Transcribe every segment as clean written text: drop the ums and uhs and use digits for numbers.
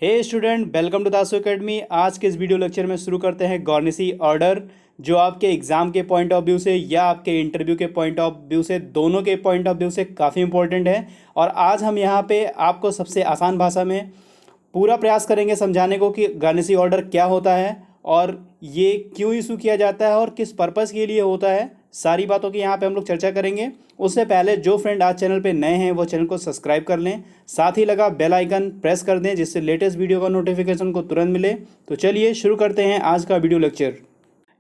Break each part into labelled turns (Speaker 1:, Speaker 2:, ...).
Speaker 1: Hey student, welcome to दासो academy. आज के इस वीडियो लेक्चर में शुरू करते हैं गॉर्निसी ऑर्डर, जो आपके एग्ज़ाम के पॉइंट ऑफ व्यू से या आपके इंटरव्यू के पॉइंट ऑफ व्यू से, दोनों के पॉइंट ऑफ व्यू से काफ़ी इंपॉर्टेंट है। और आज हम यहाँ पे आपको सबसे आसान भाषा में पूरा प्रयास करेंगे समझाने को कि गॉर्निसी ऑर्डर क्या होता है और ये क्यों इशू किया जाता है और किस पर्पज़ के लिए होता है। सारी बातों की यहाँ पे हम लोग चर्चा करेंगे। उससे पहले जो फ्रेंड आज चैनल पे नए हैं वो चैनल को सब्सक्राइब कर लें, साथ ही लगा बेल आइकन प्रेस कर दें जिससे लेटेस्ट वीडियो का नोटिफिकेशन को तुरंत मिले। तो चलिए शुरू करते हैं आज का वीडियो लेक्चर।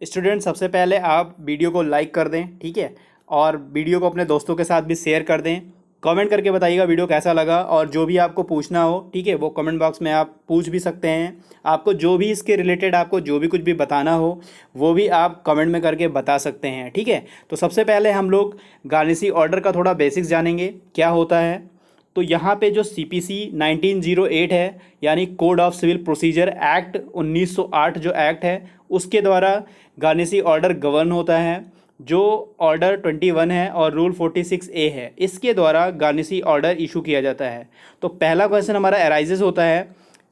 Speaker 1: स्टूडेंट, सबसे पहले आप वीडियो को लाइक कर दें, ठीक है, और वीडियो को अपने दोस्तों के साथ भी शेयर कर दें। कमेंट करके बताइएगा वीडियो कैसा लगा, और जो भी आपको पूछना हो, ठीक है, वो कमेंट बॉक्स में आप पूछ भी सकते हैं। आपको जो भी इसके रिलेटेड आपको जो भी कुछ भी बताना हो वो भी आप कमेंट में करके बता सकते हैं, ठीक है। तो सबसे पहले हम लोग गॉर्निसी ऑर्डर का थोड़ा बेसिक्स जानेंगे क्या होता है। तो यहाँ पे जो CPC 1908 है, यानी code of civil procedure act 1908 जो एक्ट है, उसके द्वारा गॉर्निसी ऑर्डर गवर्न होता है। जो ऑर्डर 21 है और रूल 46A है, इसके द्वारा गॉर्निसी ऑर्डर इशू किया जाता है। तो पहला क्वेश्चन हमारा अराइजेस होता है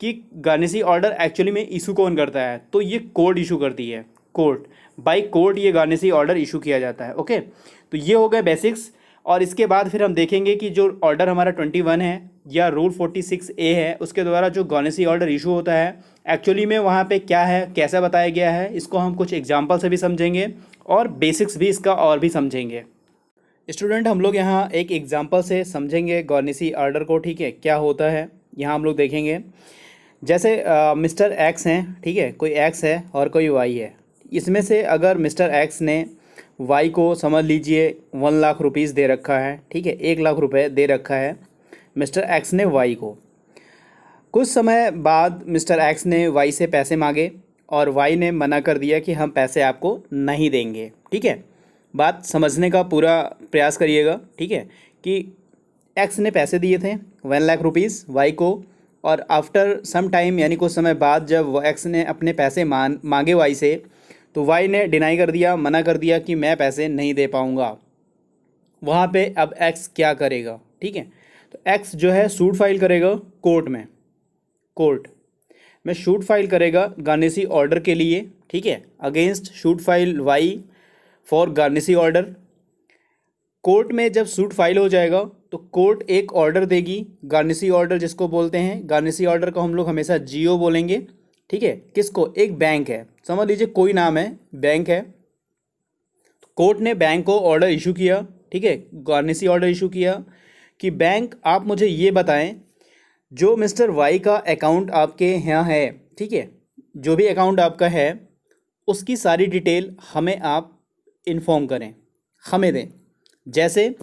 Speaker 1: कि गॉर्निसी ऑर्डर एक्चुअली में इशू कौन करता है। तो ये कोर्ट इशू करती है, कोर्ट, बाय कोर्ट ये गॉर्निसी ऑर्डर इशू किया जाता है। ओके, तो ये हो गए बेसिक्स। और इसके बाद फिर हम देखेंगे कि जो ऑर्डर हमारा 21 है या रूल 46A है, उसके द्वारा जो गॉर्निसी ऑर्डर इशू होता है एक्चुअली में वहाँ पे क्या है, कैसा बताया गया है, इसको हम कुछ एग्जांपल से भी समझेंगे और बेसिक्स भी इसका और भी समझेंगे। स्टूडेंट, हम लोग यहाँ एक एग्जांपल से समझेंगे गॉर्निसी ऑर्डर को, ठीक है, क्या होता है। यहाँ हम लोग देखेंगे जैसे मिस्टर एक्स हैं, ठीक है, कोई एक्स है और कोई वाई है। इसमें से अगर मिस्टर एक्स ने वाई को समझ लीजिए 1 लाख रुपीज़ दे रखा है, ठीक है, 1 लाख रुपए दे रखा है मिस्टर एक्स ने वाई को। कुछ समय बाद मिस्टर एक्स ने वाई से पैसे मांगे और वाई ने मना कर दिया कि हम पैसे आपको नहीं देंगे, ठीक है। बात समझने का पूरा प्रयास करिएगा, ठीक है, कि एक्स ने पैसे दिए थे 1 लाख रुपीज़ वाई को, और आफ्टर सम टाइम यानी कुछ समय बाद जब एक्स ने अपने पैसे मांगे वाई से, तो वाई ने डिनाई कर दिया, मना कर दिया कि मैं पैसे नहीं दे पाऊँगा। वहाँ पे अब एक्स क्या करेगा, ठीक है। तो एक्स जो है सूट फाइल करेगा कोर्ट में, कोर्ट में शूट फाइल करेगा गॉर्निसी ऑर्डर के लिए, ठीक है, against suit file Y for garnishee order. Court में जब सूट फाइल हो जाएगा तो कोर्ट एक ऑर्डर देगी, गॉर्निसी ऑर्डर जिसको बोलते हैं। गॉर्निसी ऑर्डर को हम लोग हमेशा GO बोलेंगे, ठीक है। किसको? एक बैंक है, समझ लीजिए कोई नाम है, बैंक है। तो कोर्ट ने बैंक को ऑर्डर इशू किया, ठीक है, गॉर्निसी ऑर्डर इशू किया कि बैंक आप मुझे ये बताएं, जो मिस्टर वाई का अकाउंट आपके यहाँ है, ठीक है, जो भी अकाउंट आपका है उसकी सारी डिटेल हमें आप इन्फॉर्म करें, हमें दें। जैसे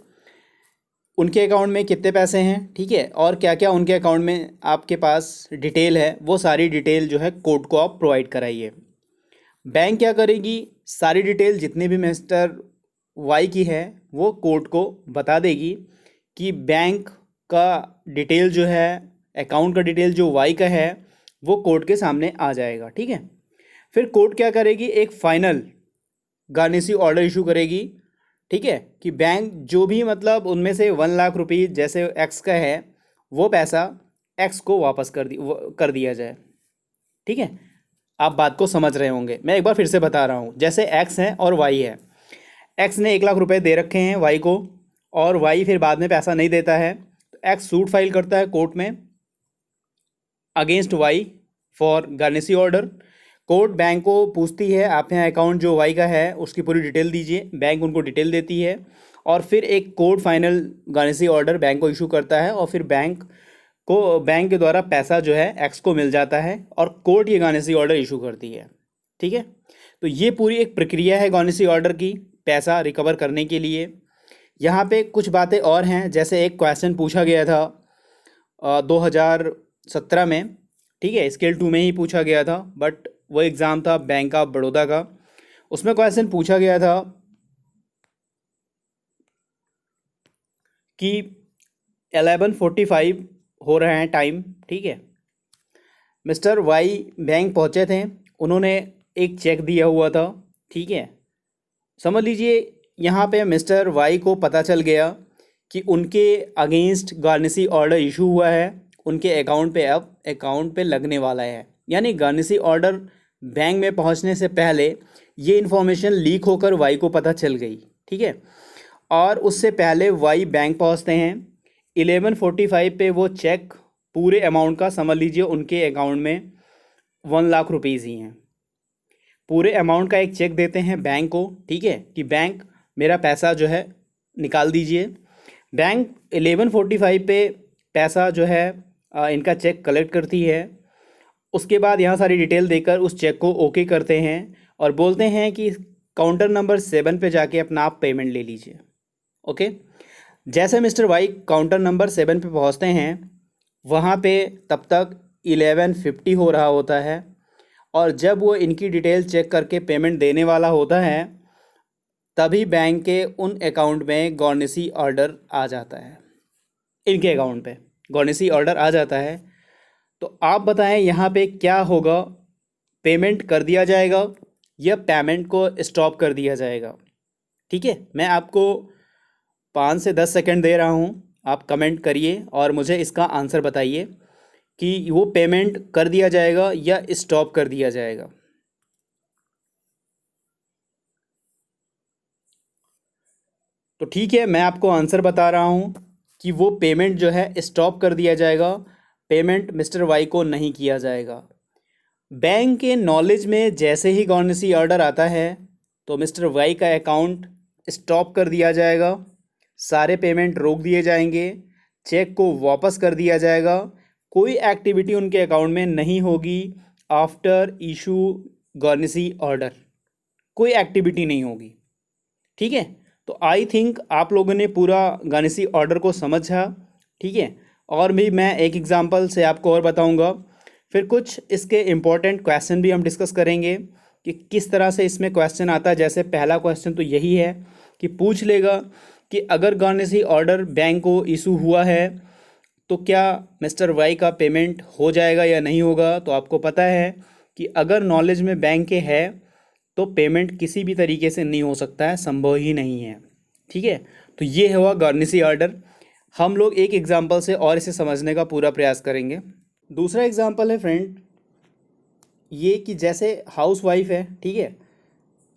Speaker 1: उनके अकाउंट में कितने पैसे हैं, ठीक है, और क्या क्या उनके अकाउंट में आपके पास डिटेल है, वो सारी डिटेल जो है कोर्ट को आप प्रोवाइड कराइए। बैंक क्या करेगी, सारी डिटेल जितनी भी मिस्टर वाई की है वो कोर्ट को बता देगी कि बैंक का डिटेल जो है, अकाउंट का डिटेल जो वाई का है वो कोर्ट के सामने आ जाएगा, ठीक है। फिर कोर्ट क्या करेगी, एक फाइनल गॉर्निसी ऑर्डर इशू करेगी, ठीक है, कि बैंक जो भी मतलब उनमें से 1 लाख रुपये जैसे एक्स का है वो पैसा एक्स को वापस कर दिया जाए, ठीक है। आप बात को समझ रहे होंगे, मैं एक बार फिर से बता रहा हूँ। जैसे एक्स है और वाई है, एक्स ने 1 लाख रुपए दे रखे हैं वाई को और वाई फिर बाद में पैसा नहीं देता है, तो एक्स सूट फाइल करता है कोर्ट में against Y for garnishee order. Court bank को पूछती है आप यहाँ अकाउंट जो वाई का है उसकी पूरी डिटेल दीजिए, बैंक उनको डिटेल देती है और फिर एक कोर्ट फाइनल गॉर्निसी ऑर्डर बैंक को इशू करता है और फिर बैंक के द्वारा पैसा जो है एक्स को मिल जाता है और कोर्ट ये गॉर्निसी ऑर्डर इशू करती है, ठीक है। तो ये पूरी एक प्रक्रिया है गॉर्निसी ऑर्डर की पैसा रिकवर करने के लिए। यहाँ पे कुछ बातें और हैं, जैसे एक क्वेश्चन पूछा गया था 2017 में, ठीक है, स्केल 2 में ही पूछा गया था, बट वो एग्ज़ाम था बैंक ऑफ बड़ौदा का। उसमें क्वेश्चन पूछा गया था कि 11:45 हो रहे हैं टाइम, ठीक है, मिस्टर वाई बैंक पहुंचे थे, उन्होंने एक चेक दिया हुआ था, ठीक है। समझ लीजिए यहाँ पे मिस्टर वाई को पता चल गया कि उनके अगेंस्ट गॉर्निसी ऑर्डर इशू हुआ है, उनके अकाउंट पे लगने वाला है। यानी गार्निशी ऑर्डर बैंक में पहुंचने से पहले ये इन्फॉर्मेशन लीक होकर वाई को पता चल गई, ठीक है। और उससे पहले वाई बैंक पहुंचते हैं। 11:45 पे वो चेक पूरे अमाउंट का, समझ लीजिए उनके अकाउंट में 1 लाख रुपीज़ ही हैं, पूरे अमाउंट का एक चेक देते हैं बैंक को, ठीक है, कि बैंक मेरा पैसा जो है निकाल दीजिए। बैंक 11:45 पे पैसा जो है इनका चेक कलेक्ट करती है। उसके बाद यहाँ सारी डिटेल देकर उस चेक को ओके करते हैं और बोलते हैं कि काउंटर नंबर 7 पे जाके अपना आप पेमेंट ले लीजिए। ओके, जैसे मिस्टर वाई काउंटर नंबर 7 पे पहुँचते हैं, वहाँ पे तब तक 11:50 हो रहा होता है और जब वो इनकी डिटेल चेक करके पेमेंट देने वाला होता है, तभी बैंक के उन अकाउंट में गार्निशी ऑर्डर आ जाता है। इनके अकाउंट पे गार्निशी ऑर्डर आ जाता है। तो आप बताएं यहाँ पे क्या होगा, पेमेंट कर दिया जाएगा या पेमेंट को स्टॉप कर दिया जाएगा? ठीक है, मैं आपको 5 से 10 सेकंड दे रहा हूँ, आप कमेंट करिए और मुझे इसका आंसर बताइए कि वो पेमेंट कर दिया जाएगा या स्टॉप कर दिया जाएगा। तो ठीक है, मैं आपको आंसर बता रहा हूँ कि वो पेमेंट जो है स्टॉप कर दिया जाएगा, पेमेंट मिस्टर वाई को नहीं किया जाएगा। बैंक के नॉलेज में जैसे ही गार्निशी ऑर्डर आता है तो मिस्टर वाई का अकाउंट स्टॉप कर दिया जाएगा, सारे पेमेंट रोक दिए जाएंगे, चेक को वापस कर दिया जाएगा, कोई एक्टिविटी उनके अकाउंट में नहीं होगी आफ्टर इशू गार्निशी ऑर्डर, कोई एक्टिविटी नहीं होगी। ठीक है, तो आई थिंक आप लोगों ने पूरा गार्निशी ऑर्डर को समझा, ठीक है। और भी मैं एक एग्जांपल से आपको और बताऊंगा, फिर कुछ इसके इम्पोर्टेंट क्वेश्चन भी हम डिस्कस करेंगे कि किस तरह से इसमें क्वेश्चन आता है। जैसे पहला क्वेश्चन तो यही है कि पूछ लेगा कि अगर गार्निशी ऑर्डर बैंक को इशू हुआ है तो क्या मिस्टर वाई का पेमेंट हो जाएगा या नहीं होगा। तो आपको पता है कि अगर नॉलेज में बैंक के है तो पेमेंट किसी भी तरीके से नहीं हो सकता है, संभव ही नहीं है। ठीक है, तो ये हुआ गार्निशी ऑर्डर। हम लोग एक एग्जांपल से और इसे समझने का पूरा प्रयास करेंगे। दूसरा एग्जांपल है फ्रेंड ये कि जैसे हाउस वाइफ है, ठीक है,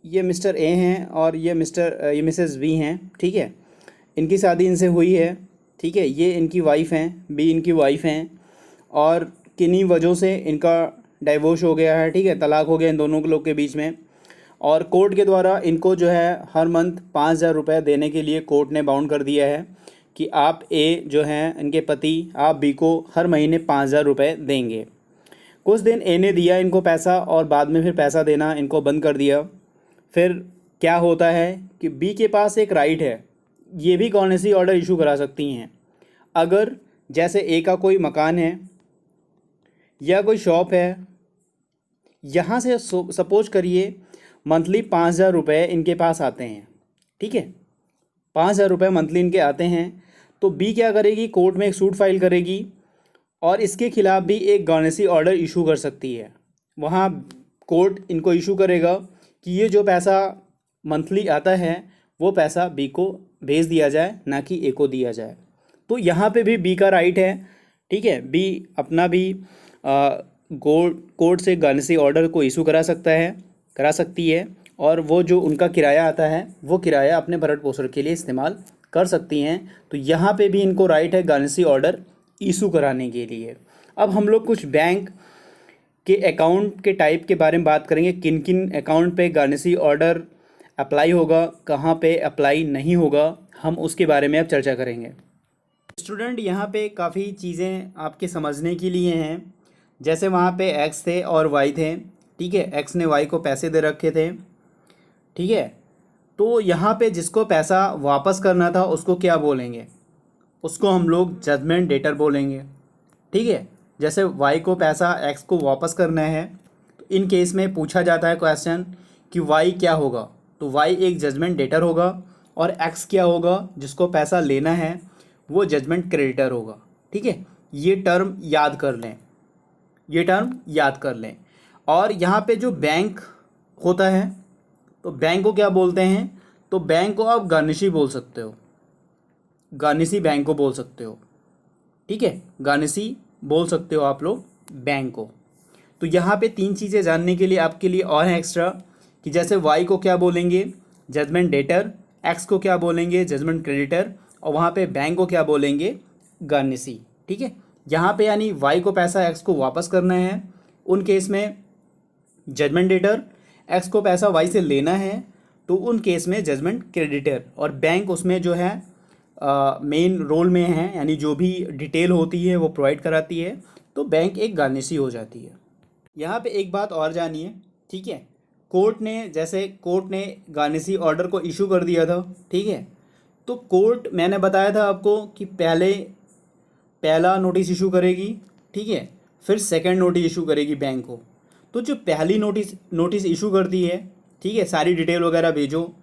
Speaker 1: ये मिस्टर ए हैं और ये मिसेस बी हैं, ठीक है, इनकी शादी इनसे हुई है, ठीक है, ये इनकी वाइफ हैं, बी इनकी वाइफ हैं और किन्हीं वजहों से इनका डाइवोर्स हो गया है, ठीक है, तलाक हो गया इन दोनों लोग के बीच में। और कोर्ट के द्वारा इनको जो है हर मंथ 5,000 रुपये देने के लिए कोर्ट ने बाउंड कर दिया है कि आप ए जो हैं इनके पति, आप बी को हर महीने 5,000 रुपये देंगे। कुछ दिन ए ने दिया इनको पैसा और बाद में फिर पैसा देना इनको बंद कर दिया। फिर क्या होता है कि बी के पास एक राइट है, ये भी गार्निशी ऑर्डर इशू करा सकती हैं। अगर जैसे ए का कोई मकान है या कोई शॉप है, यहाँ से सपोज करिए मंथली 5,000 रुपये इनके पास आते हैं, ठीक है, 5,000 रुपये मंथली इनके आते हैं। तो बी क्या करेगी, कोर्ट में एक सूट फाइल करेगी और इसके खिलाफ भी एक गार्निशी ऑर्डर इशू कर सकती है। वहाँ कोर्ट इनको इशू करेगा कि ये जो पैसा मंथली आता है वो पैसा बी को भेज दिया जाए, ना कि ए को दिया जाए। तो यहाँ पे भी बी का राइट है, ठीक है, बी अपना भी कोर्ट से गार्निशी ऑर्डर को इशू करा सकती है और वो जो उनका किराया आता है वो किराया अपने भरण पोषण के लिए इस्तेमाल कर सकती हैं। तो यहाँ पे भी इनको राइट है गार्निशी ऑर्डर इशू कराने के लिए। अब हम लोग कुछ बैंक के अकाउंट के टाइप के बारे में बात करेंगे, किन किन अकाउंट पे गार्निशी ऑर्डर अप्लाई होगा, कहाँ पे अप्लाई नहीं होगा, हम उसके बारे में अब चर्चा करेंगे। स्टूडेंट यहाँ पे काफ़ी चीज़ें आपके समझने के लिए हैं। जैसे वहाँ पे एक्स थे और वाई थे, ठीक है, एक्स ने वाई को पैसे दे रखे थे, ठीक है, तो यहाँ पे जिसको पैसा वापस करना था उसको क्या बोलेंगे, उसको हम लोग जजमेंट डेटर बोलेंगे, ठीक है। जैसे वाई को पैसा एक्स को वापस करना है तो इन केस में पूछा जाता है क्वेश्चन कि वाई क्या होगा, तो वाई एक जजमेंट डेटर होगा और एक्स क्या होगा, जिसको पैसा लेना है वो जजमेंट क्रेडिटर होगा, ठीक है। ये टर्म याद कर लें। और यहाँ पे जो बैंक होता है तो बैंक को क्या बोलते हैं, तो बैंक को आप गार्निशी बोल सकते हो, गार्निशी बैंक को बोल सकते हो, ठीक है, गार्निशी बोल सकते हो आप लोग बैंक को। तो यहाँ पे 3 चीज़ें जानने के लिए आपके लिए और हैं एक्स्ट्रा, कि जैसे वाई को क्या बोलेंगे, जजमेंट डेटर, एक्स को क्या बोलेंगे, जजमेंट क्रेडिटर, और वहाँ पे बैंक को क्या बोलेंगे, गार्निसी। ठीक है, यहाँ पे यानी वाई को पैसा एक्स को वापस करना है, उन केस में जजमेंट डेटर, एक्स को पैसा वाई से लेना है तो उन केस में जजमेंट क्रेडिटर, और बैंक उसमें जो है मेन रोल में है, यानी जो भी डिटेल होती है वो प्रोवाइड कराती है, तो बैंक एक गार्निसी हो जाती है। यहाँ पे एक बात और जानिए, ठीक है, कोर्ट ने गार्निसी ऑर्डर को इशू कर दिया था, ठीक है, तो कोर्ट मैंने बताया था आपको कि पहला नोटिस इशू करेगी, ठीक है, फिर सेकंड नोटिस इशू करेगी बैंक को। तो जो पहली नोटिस इशू करती है, ठीक है, सारी डिटेल वगैरह भेजो,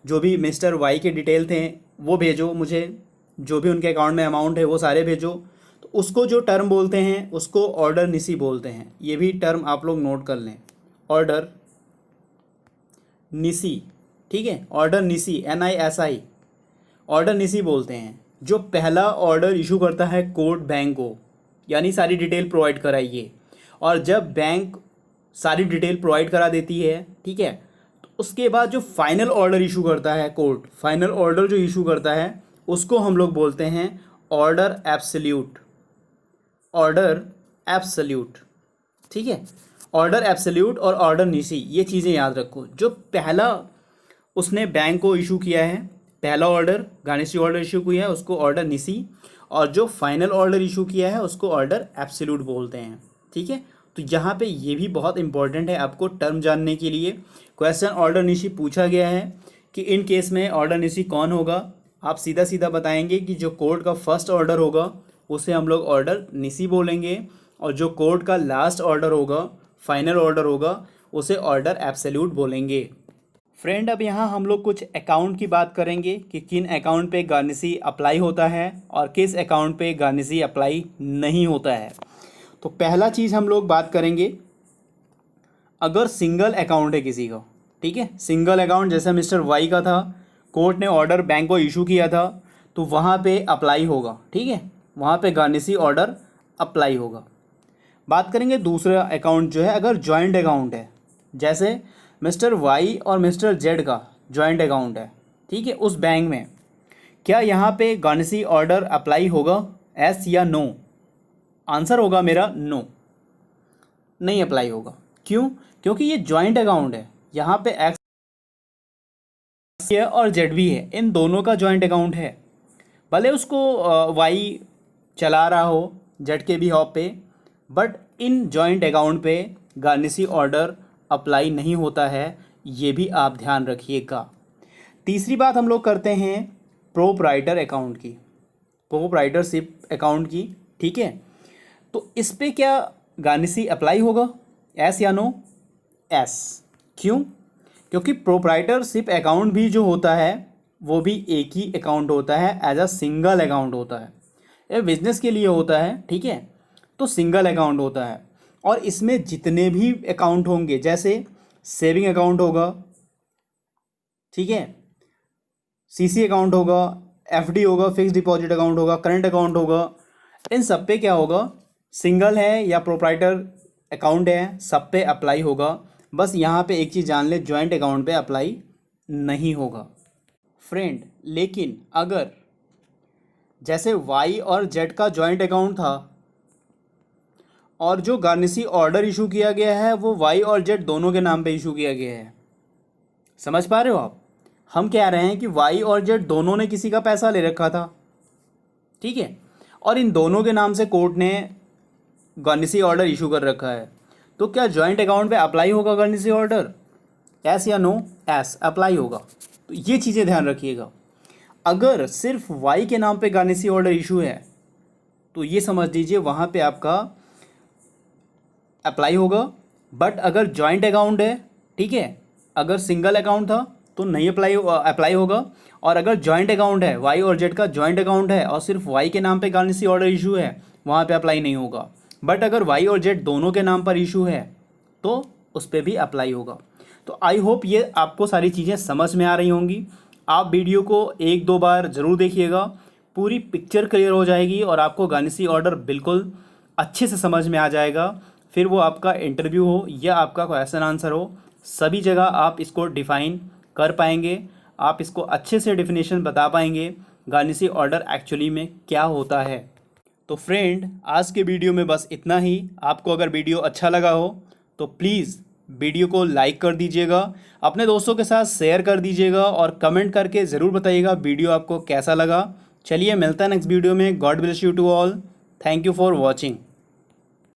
Speaker 1: जो भी मिस्टर वाई के डिटेल थे वो भेजो मुझे, जो भी उनके अकाउंट में अमाउंट है वो सारे भेजो। तो उसको जो टर्म बोलते हैं उसको ऑर्डर निसी बोलते हैं, ये भी टर्म आप लोग नोट कर लें, ऑर्डर निसी, ठीक है, ऑर्डर निसी, NISI, ऑर्डर निसी बोलते हैं। जो पहला ऑर्डर इशू करता है कोर्ट बैंक को, यानी सारी डिटेल प्रोवाइड कराइए, और जब बैंक सारी डिटेल प्रोवाइड करा देती है, ठीक है, तो उसके बाद जो फाइनल ऑर्डर इशू करता है कोर्ट, फाइनल ऑर्डर जो इशू करता है उसको हम लोग बोलते हैं ऑर्डर एब्सोल्यूट, ऑर्डर एब्सोल्यूट, ठीक है, ऑर्डर एब्सोल्यूट और ऑर्डर निसी, ये चीज़ें याद रखो। जो पहला उसने बैंक को इशू किया है, पहला ऑर्डर गार्निसी ऑर्डर इशू किया है उसको ऑर्डर निसी, और जो फाइनल ऑर्डर इशू किया है उसको ऑर्डर एब्सोल्यूट बोलते हैं, ठीक है। तो यहाँ पे ये भी बहुत इंपॉर्टेंट है आपको टर्म जानने के लिए। क्वेश्चन ऑर्डर निसी पूछा गया है कि इन केस में ऑर्डर निसी कौन होगा, आप सीधा सीधा बताएंगे कि जो कोर्ट का फर्स्ट ऑर्डर होगा उसे हम लोग ऑर्डर निसी बोलेंगे, और जो कोर्ट का लास्ट ऑर्डर होगा, फाइनल ऑर्डर होगा, उसे ऑर्डर एब्सोल्यूट बोलेंगे। फ्रेंड, अब यहाँ हम लोग कुछ अकाउंट की बात करेंगे कि किन अकाउंट पे गार्निसी अप्लाई होता है और किस अकाउंट पे गार्निसी अप्लाई नहीं होता है। तो पहला चीज़ हम लोग बात करेंगे, अगर सिंगल अकाउंट है किसी का, ठीक है, सिंगल अकाउंट जैसे मिस्टर वाई का था, कोर्ट ने ऑर्डर बैंक को इशू किया था, तो वहाँ पे अप्लाई होगा, ठीक है, वहाँ पे गार्निसी ऑर्डर अप्लाई होगा। बात करेंगे दूसरा अकाउंट जो है, अगर जॉइंट अकाउंट है, जैसे मिस्टर वाई और मिस्टर जेड का जॉइंट अकाउंट है, ठीक है, उस बैंक में, क्या यहाँ पे गार्निसी ऑर्डर अप्लाई होगा, एस या नो? आंसर होगा मेरा नो, नहीं अप्लाई होगा। क्यों? क्योंकि ये जॉइंट अकाउंट है, यहाँ पे एक्स है और जेड भी है, इन दोनों का जॉइंट अकाउंट है, भले उसको वाई चला रहा हो जेड के भी हॉप पे, बट इन जॉइंट अकाउंट पे गार्निसी ऑर्डर अप्लाई नहीं होता है, ये भी आप ध्यान रखिएगा। तीसरी बात हम लोग करते हैं प्रोप्राइटर अकाउंट की, प्रोप्राइटरशिप अकाउंट की, ठीक है। तो इस पे क्या गार्निसी अप्लाई होगा, एस या नो? एस। क्यों? क्योंकि प्रोप्राइटरशिप अकाउंट भी जो होता है वो भी एक ही अकाउंट होता है, एज अ सिंगल अकाउंट होता है, ये बिजनेस के लिए होता है, ठीक है, तो सिंगल अकाउंट होता है। और इसमें जितने भी अकाउंट होंगे, जैसे सेविंग अकाउंट होगा, ठीक है, सीसी अकाउंट होगा, एफडी होगा, फिक्स डिपॉजिट अकाउंट होगा, करंट अकाउंट होगा, इन सब पे क्या होगा, सिंगल है या प्रोप्राइटर अकाउंट है, सब पे अप्लाई होगा। बस यहाँ पे एक चीज़ जान ले, जॉइंट अकाउंट पे अप्लाई नहीं होगा फ्रेंड। लेकिन अगर जैसे वाई और जेड का जॉइंट अकाउंट था और जो गार्निसी ऑर्डर इशू किया गया है वो वाई और जेड दोनों के नाम पे इशू किया गया है, समझ पा रहे हो आप? हम कह रहे हैं कि वाई और जेड दोनों ने किसी का पैसा ले रखा था, ठीक है, और इन दोनों के नाम से कोर्ट ने गार्निसी ऑर्डर इशू कर रखा है, तो क्या जॉइंट अकाउंट पे अप्लाई होगा गार्निसी ऑर्डर, एस या नो? एस, अप्लाई होगा। तो ये चीज़ें ध्यान रखिएगा। अगर सिर्फ वाई के नाम पे गार्निसी ऑर्डर इशू है तो ये समझ लीजिए वहाँ पे आपका अप्लाई होगा, बट अगर जॉइंट अकाउंट है, ठीक है, अगर सिंगल अकाउंट था तो नहीं अप्लाई होगा, और अगर जॉइंट अकाउंट है, वाई और जेड का जॉइंट अकाउंट है और सिर्फ वाई के नाम पे गार्निसी ऑर्डर इशू है, वहाँ पे अप्लाई नहीं होगा। बट अगर वाई और जेड दोनों के नाम पर इशू है तो उस पर भी अप्लाई होगा। तो आई होप ये आपको सारी चीज़ें समझ में आ रही होंगी। आप वीडियो को 1-2 बार ज़रूर देखिएगा, पूरी पिक्चर क्लियर हो जाएगी और आपको गार्निसी ऑर्डर बिल्कुल अच्छे से समझ में आ जाएगा। फिर वो आपका इंटरव्यू हो या आपका क्वेश्चन आंसर हो, सभी जगह आप इसको डिफ़ाइन कर पाएंगे। आप इसको अच्छे से डेफिनेशन बता पाएंगे गार्निशी ऑर्डर एक्चुअली में क्या होता है। तो फ्रेंड, आज के वीडियो में बस इतना ही। आपको अगर वीडियो अच्छा लगा हो तो प्लीज़ वीडियो को लाइक कर दीजिएगा, अपने दोस्तों के साथ शेयर कर दीजिएगा और कमेंट करके ज़रूर बताइएगा वीडियो आपको कैसा लगा। चलिए मिलता है नेक्स्ट वीडियो में। God bless you to all. Thank you for watching.